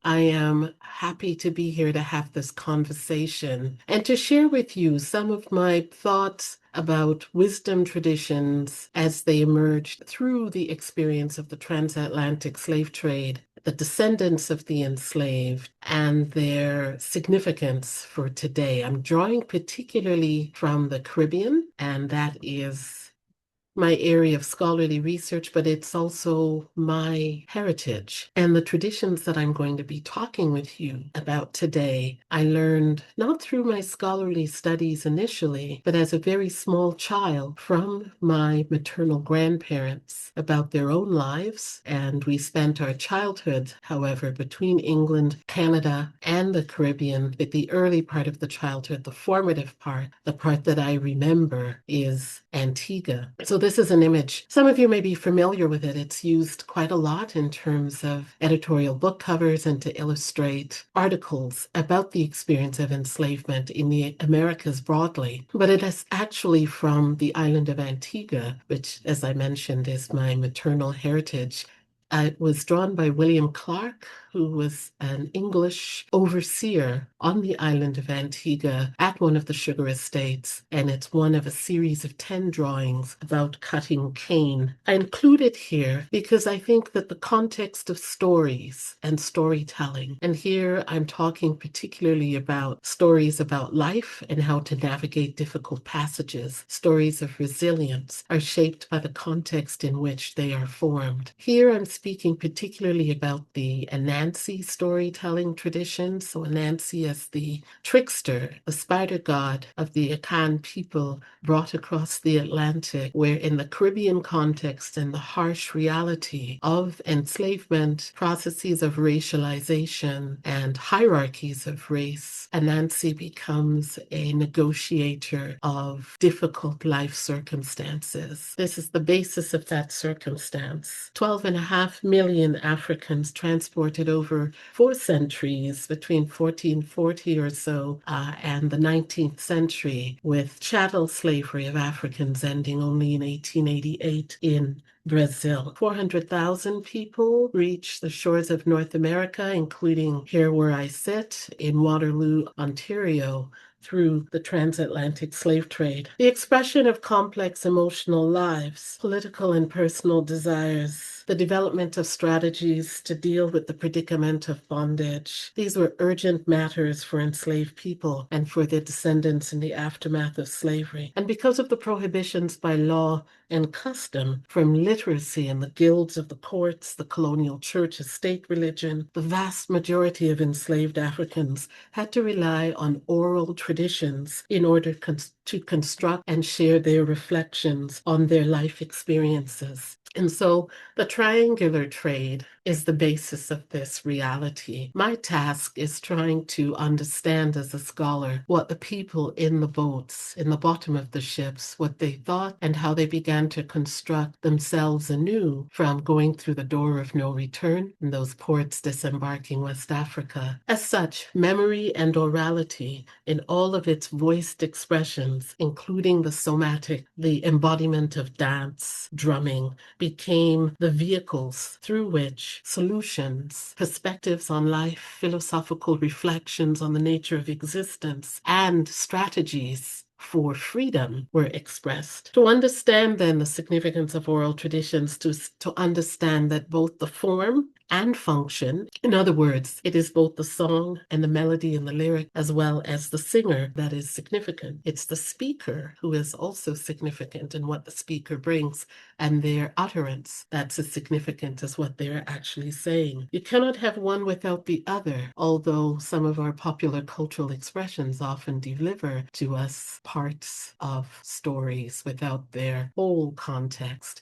I am happy to be here to have this conversation and to share with you some of my thoughts about wisdom traditions as they emerged through the experience of the transatlantic slave trade, the descendants of the enslaved, and their significance for today. I'm drawing particularly from the Caribbean, and that is my area of scholarly research, but it's also my heritage. And the traditions that I'm going to be talking with you about today, I learned not through my scholarly studies initially, but as a very small child from my maternal grandparents about their own lives. And we spent our childhood, however, between England, Canada, and the Caribbean. But the early part of the childhood, the formative part, the part that I remember, is Antigua. So this is an image. Some of you may be familiar with it. It's used quite a lot in terms of editorial book covers and to illustrate articles about the experience of enslavement in the Americas broadly. But it is actually from the island of Antigua, which, as I mentioned, is my maternal heritage. It was drawn by William Clark, who was an English overseer on the island of Antigua at one of the sugar estates, and it's one of a series of 10 drawings about cutting cane. I include it here because I think that the context of stories and storytelling, and here I'm talking particularly about stories about life and how to navigate difficult passages, stories of resilience, are shaped by the context in which they are formed. Here I'm speaking particularly about the Anansi storytelling tradition. So Anansi as the trickster, the spider god of the Akan people brought across the Atlantic, where in the Caribbean context and the harsh reality of enslavement, processes of racialization, and hierarchies of race, Anansi becomes a negotiator of difficult life circumstances. This is the basis of that circumstance. 12.5 million Africans transported over 4 centuries between 1440 or so and the 19th century, with chattel slavery of Africans ending only in 1888 in Brazil. 400,000 people reach the shores of North America, including here where I sit in Waterloo, Ontario, through the transatlantic slave trade. The expression of complex emotional lives, political and personal desires, the development of strategies to deal with the predicament of bondage. These were urgent matters for enslaved people and for their descendants in the aftermath of slavery. And because of the prohibitions by law and custom from literacy in the guilds of the courts, the colonial church, state religion, the vast majority of enslaved Africans had to rely on oral traditions in order to construct and share their reflections on their life experiences. And so the triangular trade is the basis of this reality. My task is trying to understand as a scholar what the people in the boats, in the bottom of the ships, what they thought and how they began to construct themselves anew from going through the door of no return in those ports disembarking West Africa. As such, memory and orality in all of its voiced expressions, including the somatic, the embodiment of dance, drumming, became the vehicles through which solutions, perspectives on life, philosophical reflections on the nature of existence, and strategies for freedom were expressed. To understand then the significance of oral traditions, to understand that both the form and function, in other words, it is both the song and the melody and the lyric, as well as the singer, that is significant. It's the speaker who is also significant in what the speaker brings, and their utterance that's as significant as what they're actually saying. You cannot have one without the other, although some of our popular cultural expressions often deliver to us parts of stories without their whole context.